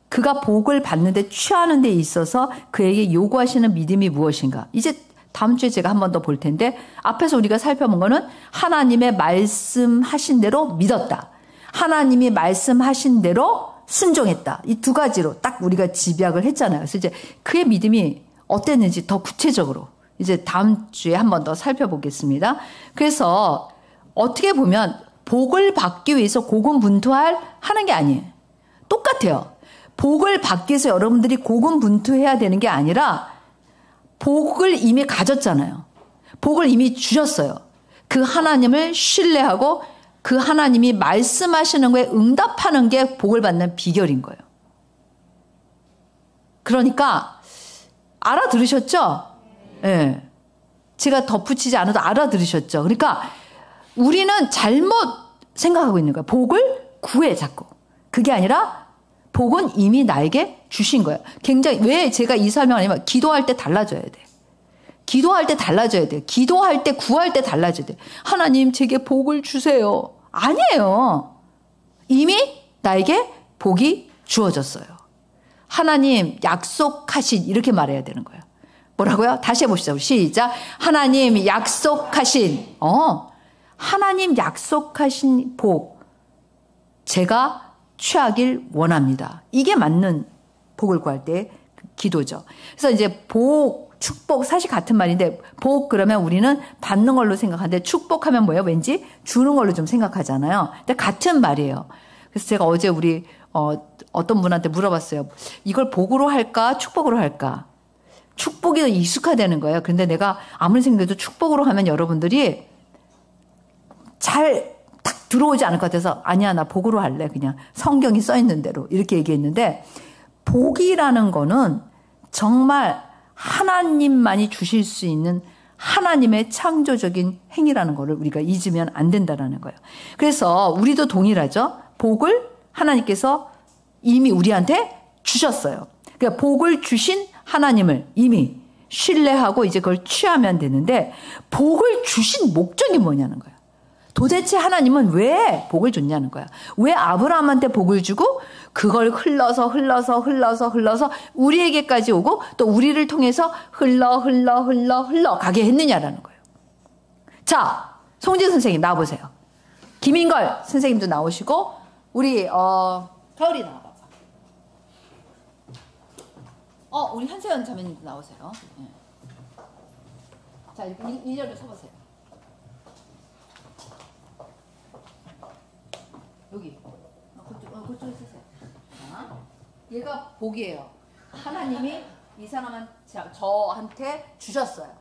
그가 복을 받는데 취하는 데 있어서 그에게 요구하시는 믿음이 무엇인가. 이제 다음 주에 제가 한 번 더 볼 텐데 앞에서 우리가 살펴본 거는 하나님의 말씀하신 대로 믿었다. 하나님이 말씀하신 대로 순종했다. 이 두 가지로 딱 우리가 집약을 했잖아요. 그래서 이제 그의 믿음이 어땠는지 더 구체적으로 이제 다음 주에 한 번 더 살펴보겠습니다. 그래서 어떻게 보면 복을 받기 위해서 고군분투하는 게 아니에요. 똑같아요. 복을 받기 위해서 여러분들이 고군분투해야 되는 게 아니라 복을 이미 가졌잖아요. 복을 이미 주셨어요. 그 하나님을 신뢰하고 그 하나님이 말씀하시는 거에 응답하는 게 복을 받는 비결인 거예요. 그러니까 알아들으셨죠? 예. 네. 제가 덧붙이지 않아도 알아들으셨죠? 그러니까 우리는 잘못 생각하고 있는 거예요. 복을 구해 자꾸. 그게 아니라 복은 이미 나에게 주신 거예요. 굉장히 왜 제가 이 설명하냐면 기도할 때 달라져야 돼. 기도할 때 달라져야 돼. 기도할 때 구할 때 달라져야 돼. 하나님 제게 복을 주세요. 아니에요. 이미 나에게 복이 주어졌어요. 하나님 약속하신 이렇게 말해야 되는 거예요. 뭐라고요? 다시 해보시죠. 시작. 하나님 약속하신 하나님 약속하신 복 제가 취하길 원합니다. 이게 맞는 복을 구할 때 기도죠. 그래서 이제 복, 축복 사실 같은 말인데 복 그러면 우리는 받는 걸로 생각하는데 축복하면 뭐예요? 왠지 주는 걸로 좀 생각하잖아요. 근데 같은 말이에요. 그래서 제가 어제 우리 어떤 분한테 물어봤어요. 이걸 복으로 할까? 축복으로 할까? 축복이 더 익숙하다는 거예요. 그런데 내가 아무리 생각해도 축복으로 하면 여러분들이 잘 딱 들어오지 않을 것 같아서 아니야 나 복으로 할래. 그냥 성경이 써 있는 대로 이렇게 얘기했는데 복이라는 거는 정말 하나님만이 주실 수 있는 하나님의 창조적인 행위라는 거를 우리가 잊으면 안 된다는 거예요. 그래서 우리도 동일하죠. 복을 하나님께서 이미 우리한테 주셨어요. 그러니까 복을 주신 하나님을 이미 신뢰하고 이제 그걸 취하면 되는데 복을 주신 목적이 뭐냐는 거예요. 도대체 하나님은 왜 복을 줬냐는 거야. 왜 아브라함한테 복을 주고 그걸 흘러서 우리에게까지 오고 또 우리를 통해서 흘러 가게 했느냐라는 거예요. 자, 송진 선생님 나와보세요. 김인걸 선생님도 나오시고 우리 가을이 나와봐. 우리 한세연 자매님도 나오세요. 네. 자, 이렇게 일렬로 서보세요. 여기. 그쪽에 쓰세요. 자, 얘가 복이에요. 하나님이 이 사람은 저한테 주셨어요.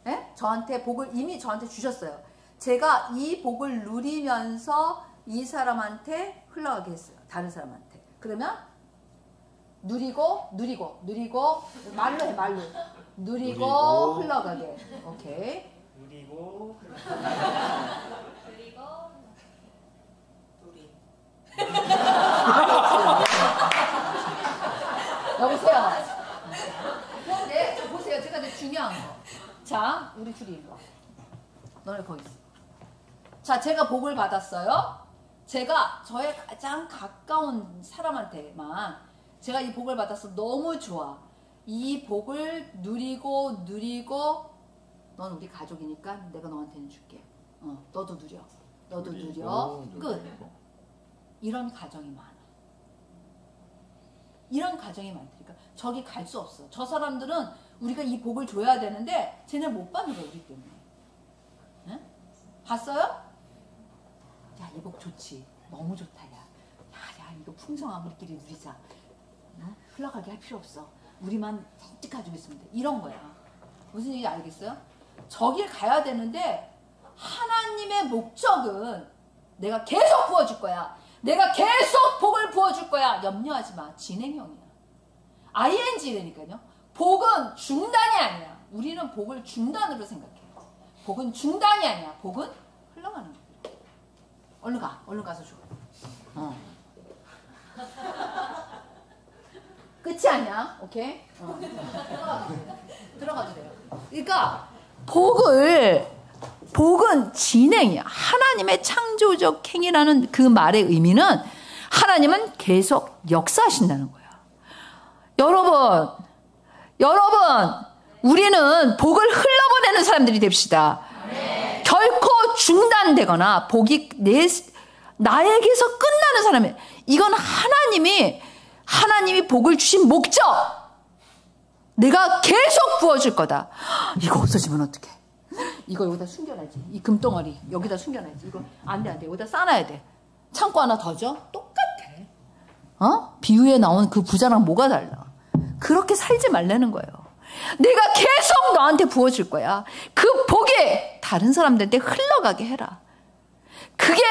네? 저한테 복을 이미 저한테 주셨어요. 제가 이 복을 누리면서 이 사람한테 흘러가게 했어요. 다른 사람한테. 그러면 누리고 말로 해, 말로. 누리고 흘러가게. 오케이. 누리고 여보세요. 그런데 보세요. 제가 중요한 거. 자, 우리 둘이 일로 와. 너네 거기 있어. 자, 제가 복을 받았어요. 제가 저의 가장 가까운 사람한테만 제가 이 복을 받아서 너무 좋아. 이 복을 누리고 넌 우리 가족이니까 내가 너한테는 줄게. 너도 누려. 끝. 이런 가정이 많아. 이런 가정이 많으니까 저기 갈 수 없어. 저 사람들은 우리가 이 복을 줘야 되는데 쟤네 못 받는 거야, 우리 때문에. 응? 봤어요? 야, 이 복 좋지. 너무 좋다, 야. 야, 이거 풍성한 우리끼리 누리자. 응? 흘러가게 할 필요 없어. 우리만 잔뜩 가지고 있으면 돼. 이런 거야. 무슨 얘기인지 알겠어요? 저길 가야 되는데 하나님의 목적은 내가 계속 부어줄 거야. 내가 계속 복을 부어줄 거야. 염려하지 마. 진행형이야. ing라니까요. 복은 중단이 아니야. 우리는 복을 중단으로 생각해요. 복은 중단이 아니야. 복은 흘러가는 거야. 얼른 가서 줘. 끝이 아니야. 오케이? 들어가도 돼요. 그러니까 복은 진행이야. 하나님의 창조적 행위라는 그 말의 의미는 하나님은 계속 역사하신다는 거야. 여러분, 우리는 복을 흘러보내는 사람들이 됩시다. 네. 결코 중단되거나 복이 나에게서 끝나는 사람이, 이건 하나님이 복을 주신 목적. 내가 계속 부어줄 거다. 이거 없어지면 어떡해? 이거 여기다 숨겨놔야지. 이 금덩어리 여기다 숨겨놔야지. 이거 안 돼. 여기다 싸놔야 돼. 창고 하나 더 줘? 똑같아. 비유에 나온 그 부자랑 뭐가 달라? 그렇게 살지 말라는 거예요. 내가 계속 너한테 부어줄 거야. 그 복이 다른 사람들한테 흘러가게 해라. 그게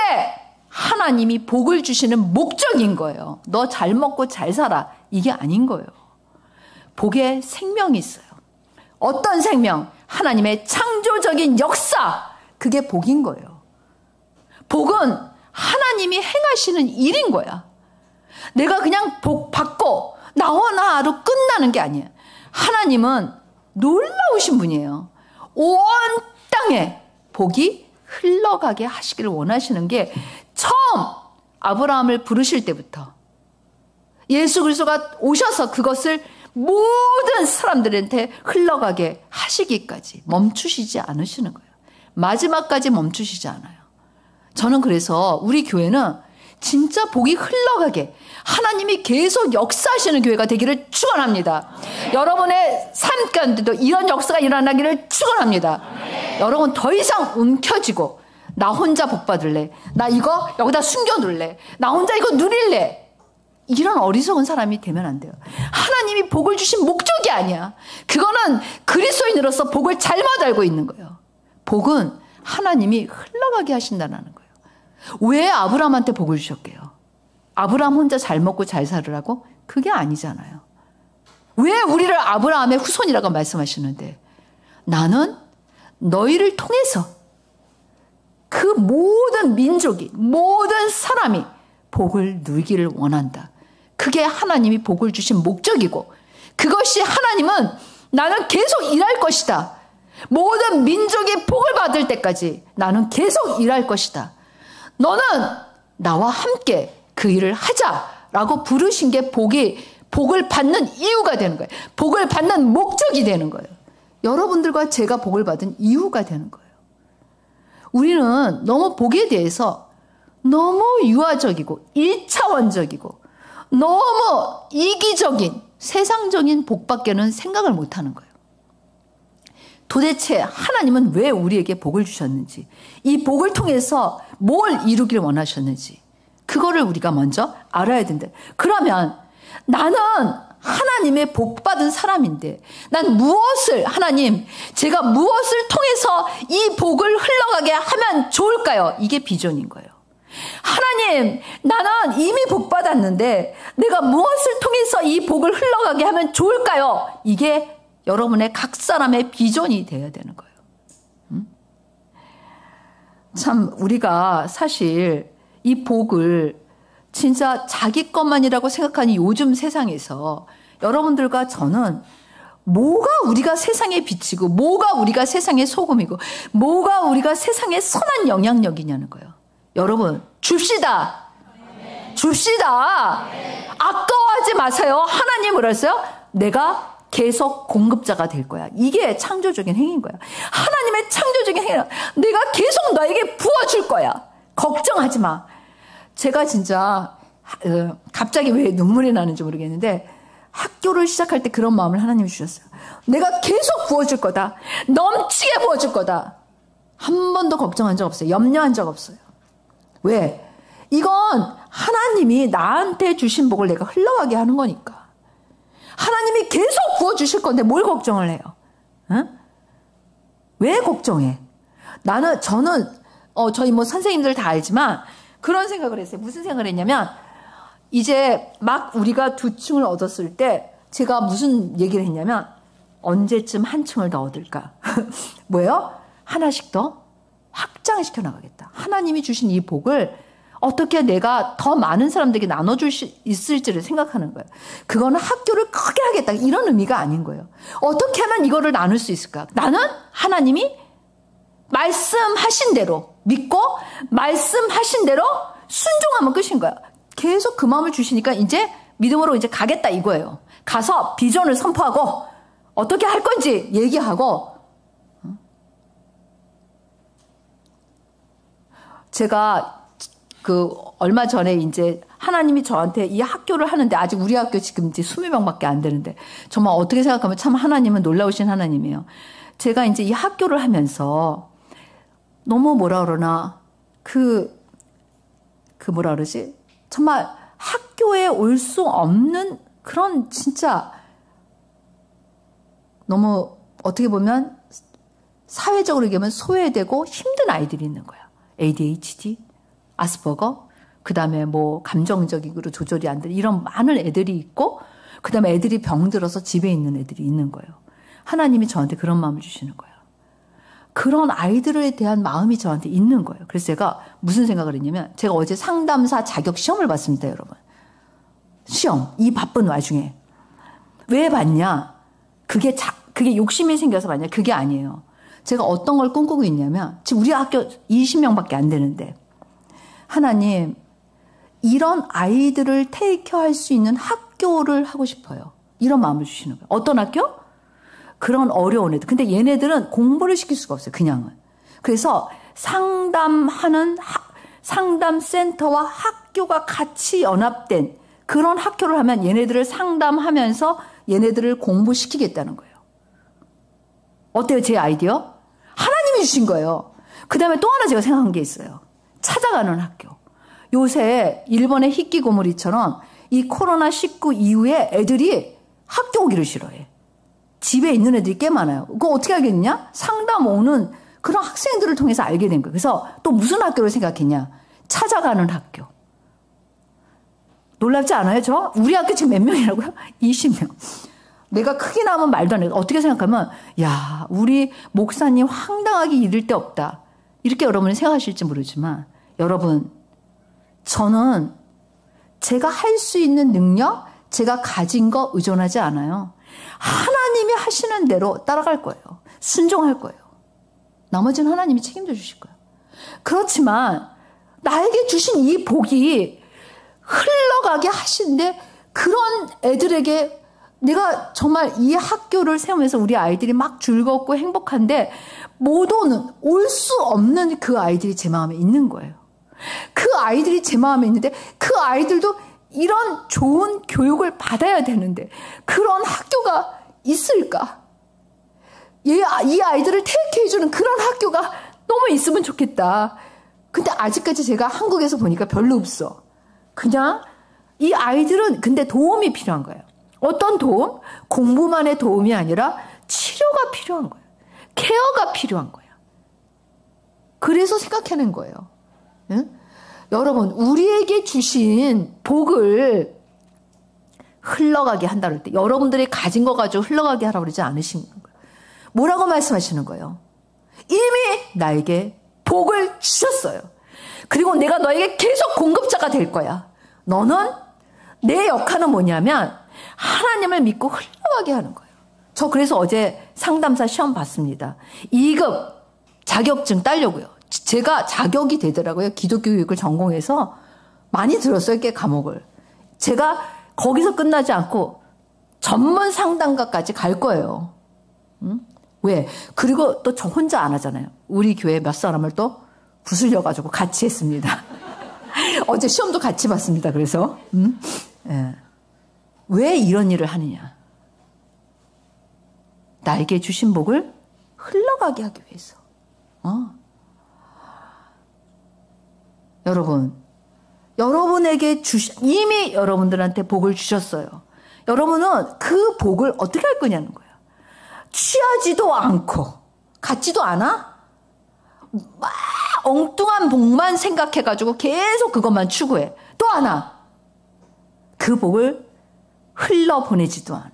하나님이 복을 주시는 목적인 거예요. 너 잘 먹고 잘 살아. 이게 아닌 거예요. 복에 생명이 있어요. 어떤 생명? 하나님의 창조적인 역사. 그게 복인 거예요. 복은 하나님이 행하시는 일인 거야. 내가 그냥 복 받고 나와 하루 끝나는 게 아니에요. 하나님은 놀라우신 분이에요. 온 땅에 복이 흘러가게 하시기를 원하시는 게 처음 아브라함을 부르실 때부터 예수 그리스도가 오셔서 그것을 모든 사람들한테 흘러가게 하시기까지 멈추시지 않으시는 거예요. 마지막까지 멈추시지 않아요. 저는 그래서 우리 교회는 진짜 복이 흘러가게 하나님이 계속 역사하시는 교회가 되기를 축원합니다. 여러분의 삶 가운데도 이런 역사가 일어나기를 축원합니다. 여러분 더 이상 움켜쥐고 나 혼자 복 받을래, 나 이거 여기다 숨겨둘래, 나 혼자 이거 누릴래, 이런 어리석은 사람이 되면 안 돼요. 하나님이 복을 주신 목적이 아니야. 그거는 그리스도인으로서 복을 잘못 알고 있는 거예요. 복은 하나님이 흘러가게 하신다는 거예요. 왜 아브라함한테 복을 주셨게요? 아브라함 혼자 잘 먹고 잘 살으라고? 그게 아니잖아요. 왜 우리를 아브라함의 후손이라고 말씀하시는데, 나는 너희를 통해서 그 모든 민족이, 모든 사람이 복을 누리기를 원한다. 그게 하나님이 복을 주신 목적이고, 그것이 하나님은 나는 계속 일할 것이다. 모든 민족이 복을 받을 때까지 나는 계속 일할 것이다. 너는 나와 함께 그 일을 하자라고 부르신 게 복을 받는 이유가 되는 거예요. 복을 받는 목적이 되는 거예요. 여러분들과 제가 복을 받은 이유가 되는 거예요. 우리는 너무 복에 대해서 너무 유아적이고 1차원적이고 너무 이기적인 세상적인 복밖에는 생각을 못하는 거예요. 도대체 하나님은 왜 우리에게 복을 주셨는지, 이 복을 통해서 뭘 이루기를 원하셨는지 그거를 우리가 먼저 알아야 된다. 그러면 나는 하나님의 복 받은 사람인데 난 하나님 제가 무엇을 통해서 이 복을 흘러가게 하면 좋을까요? 이게 비전인 거예요. 하나님, 나는 이미 복 받았는데 내가 무엇을 통해서 이 복을 흘러가게 하면 좋을까요? 이게 여러분의 각 사람의 비전이 되어야 되는 거예요. 참 우리가 사실 이 복을 진짜 자기 것만이라고 생각하는 요즘 세상에서 여러분들과 저는 뭐가 우리가 세상에 빛이고 뭐가 우리가 세상의 소금이고 뭐가 우리가 세상에 선한 영향력이냐는 거예요. 여러분 줍시다. 줍시다. 아까워하지 마세요. 하나님 뭐라 했어요? 내가 계속 공급자가 될 거야. 이게 창조적인 행위인 거야. 하나님의 창조적인 행위야. 내가 계속 너에게 부어줄 거야. 걱정하지 마. 제가 진짜 갑자기 왜 눈물이 나는지 모르겠는데 학교를 시작할 때 그런 마음을 하나님이 주셨어요. 내가 계속 부어줄 거다. 넘치게 부어줄 거다. 한 번도 걱정한 적 없어요. 염려한 적 없어요. 왜? 이건 하나님이 나한테 주신 복을 내가 흘러가게 하는 거니까. 하나님이 계속 부어주실 건데 뭘 걱정을 해요? 응? 왜 걱정해? 저는 저희 선생님들 다 알지만 그런 생각을 했어요. 무슨 생각을 했냐면 이제 막 우리가 2층을 얻었을 때 제가 무슨 얘기를 했냐면 언제쯤 한 층을 더 얻을까? 뭐예요? 하나씩 더 확장시켜 나가겠다. 하나님이 주신 이 복을 어떻게 내가 더 많은 사람들에게 나눠줄 수 있을지를 생각하는 거예요. 그거는 학교를 크게 하겠다 이런 의미가 아닌 거예요. 어떻게 하면 이거를 나눌 수 있을까? 나는 하나님이 말씀하신 대로 믿고 말씀하신 대로 순종하면 끝인 거야. 계속 그 마음을 주시니까 이제 믿음으로 이제 가겠다 이거예요. 가서 비전을 선포하고 어떻게 할 건지 얘기하고. 제가 얼마 전에 이제 하나님이 저한테 이 학교를 하는데 아직 우리 학교 지금 이제 20명밖에 안 되는데 정말 어떻게 생각하면 참 하나님은 놀라우신 하나님이에요. 제가 이제 이 학교를 하면서 너무 뭐라 그러나 뭐라 그러지? 정말 학교에 올 수 없는 그런 진짜 너무 어떻게 보면 사회적으로 얘기하면 소외되고 힘든 아이들이 있는 거야. ADHD, 아스퍼거, 그 다음에 감정적으로 조절이 안 되는 이런 많은 애들이 있고, 그 다음에 애들이 병들어서 집에 있는 애들이 있는 거예요. 하나님이 저한테 그런 마음을 주시는 거예요. 그런 아이들에 대한 마음이 저한테 있는 거예요. 그래서 제가 무슨 생각을 했냐면, 제가 어제 상담사 자격 시험을 봤습니다, 여러분. 시험, 이 바쁜 와중에. 왜 봤냐? 그게 욕심이 생겨서 봤냐? 그게 아니에요. 제가 어떤 걸 꿈꾸고 있냐면 지금 우리 학교 20명밖에 안 되는데 하나님 이런 아이들을 테이크할 수 있는 학교를 하고 싶어요. 이런 마음을 주시는 거예요. 어떤 학교? 그런 어려운 애들. 근데 얘네들은 공부를 시킬 수가 없어요. 그냥은. 그래서 상담하는 상담센터와 학교가 같이 연합된 그런 학교를 하면 얘네들을 상담하면서 얘네들을 공부시키겠다는 거예요. 어때요? 제 아이디어? 하나님이 주신 거예요. 그 다음에 또 하나 제가 생각한 게 있어요. 찾아가는 학교. 요새 일본의 히키고모리처럼 이 코로나19 이후에 애들이 학교 오기를 싫어해. 집에 있는 애들이 꽤 많아요. 그거 어떻게 알겠냐? 상담 오는 그런 학생들을 통해서 알게 된 거예요. 그래서 또 무슨 학교를 생각했냐? 찾아가는 학교. 놀랍지 않아요, 저? 우리 학교 지금 몇 명이라고요? 20명. 내가 크게 나오면 말도 안 해. 어떻게 생각하면, 야, 우리 목사님 황당하게 이를 데 없다. 이렇게 여러분이 생각하실지 모르지만, 여러분, 저는 제가 할 수 있는 능력, 제가 가진 거 의존하지 않아요. 하나님이 하시는 대로 따라갈 거예요. 순종할 거예요. 나머지는 하나님이 책임져 주실 거예요. 그렇지만 나에게 주신 이 복이 흘러가게 하시는데 그런 애들에게 내가 정말 이 학교를 세우면서 우리 아이들이 막 즐겁고 행복한데 못 오는, 올 수 없는 그 아이들이 제 마음에 있는 거예요. 그 아이들이 제 마음에 있는데 그 아이들도 이런 좋은 교육을 받아야 되는데 그런 학교가 있을까? 이 아이들을 테이크해주는 그런 학교가 너무 있으면 좋겠다. 근데 아직까지 제가 한국에서 보니까 별로 없어. 그냥 이 아이들은 근데 도움이 필요한 거예요. 어떤 도움? 공부만의 도움이 아니라 치료가 필요한 거예요. 케어가 필요한 거예요. 그래서 생각해낸 거예요. 응? 여러분, 우리에게 주신 복을 흘러가게 한다 그럴 때 여러분들이 가진 거 가지고 흘러가게 하라고 그러지 않으신 거예요. 뭐라고 말씀하시는 거예요? 이미 나에게 복을 주셨어요. 그리고 내가 너에게 계속 공급자가 될 거야. 너는 내 역할은 뭐냐면 하나님을 믿고 흘러가게 하는 거예요. 저 그래서 어제 상담사 시험 봤습니다. 2급 자격증 따려고요. 제가 자격이 되더라고요. 기독교육을 전공해서 많이 들었어요. 꽤 과목을. 제가 거기서 끝나지 않고 전문 상담가까지 갈 거예요. 응? 왜? 그리고 또 저 혼자 안 하잖아요. 우리 교회 몇 사람을 또 부술려가지고 같이 했습니다. 어제 시험도 같이 봤습니다. 그래서 예. 왜 이런 일을 하느냐? 나에게 주신 복을 흘러가게 하기 위해서. 여러분, 여러분에게 이미 여러분들한테 복을 주셨어요. 여러분은 그 복을 어떻게 할 거냐는 거예요. 취하지도 않고 갖지도 않아? 막 엉뚱한 복만 생각해가지고 계속 그것만 추구해. 또 하나, 그 복을 흘러보내지도 않아.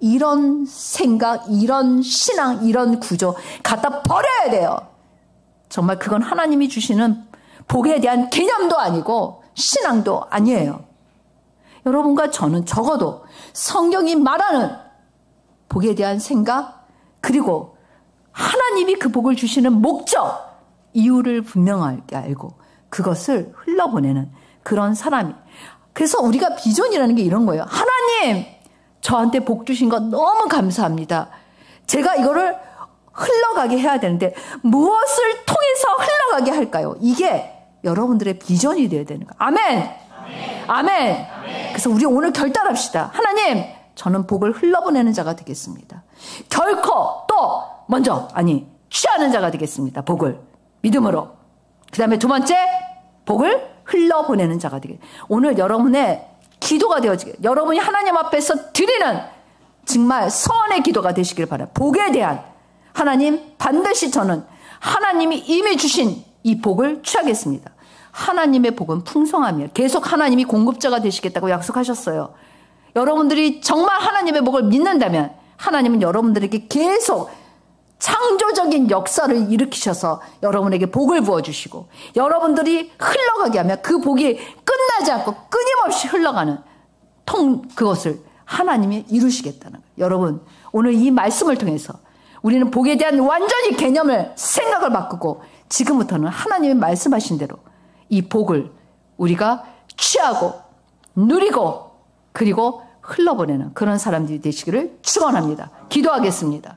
이런 생각, 이런 신앙, 이런 구조 갖다 버려야 돼요. 정말 그건 하나님이 주시는 복에 대한 개념도 아니고 신앙도 아니에요. 여러분과 저는 적어도 성경이 말하는 복에 대한 생각, 그리고 하나님이 그 복을 주시는 목적, 이유를 분명하게 알고 그것을 흘러보내는 그런 사람이. 그래서 우리가 비전이라는 게 이런 거예요. 하나님, 저한테 복 주신 것 너무 감사합니다. 제가 이거를 흘러가게 해야 되는데 무엇을 통해서 흘러가게 할까요? 이게 여러분들의 비전이 되어야 되는 거예요. 아멘. 아멘. 아멘. 아멘. 그래서 우리 오늘 결단합시다. 하나님, 저는 복을 흘러보내는 자가 되겠습니다. 결코 또 먼저 취하는 자가 되겠습니다. 복을 믿음으로. 그 다음에 두 번째, 복을 흘러보내는 자가 되겠습니다. 오늘 여러분의 기도가 되어지게, 여러분이 하나님 앞에서 드리는 정말 선의 기도가 되시길 바라요. 복에 대한 하나님, 반드시 저는 하나님이 이미 주신 이 복을 취하겠습니다. 하나님의 복은 풍성하며 계속 하나님이 공급자가 되시겠다고 약속하셨어요. 여러분들이 정말 하나님의 복을 믿는다면 하나님은 여러분들에게 계속 창조적인 역사를 일으키셔서 여러분에게 복을 부어주시고 여러분들이 흘러가게 하면 그 복이 끝나지 않고 끊임없이 흘러가는 그것을 하나님이 이루시겠다는 거예요. 여러분, 오늘 이 말씀을 통해서 우리는 복에 대한 완전히 개념을, 생각을 바꾸고 지금부터는 하나님이 말씀하신 대로 이 복을 우리가 취하고 누리고 그리고 흘러보내는 그런 사람들이 되시기를 축원합니다. 기도하겠습니다.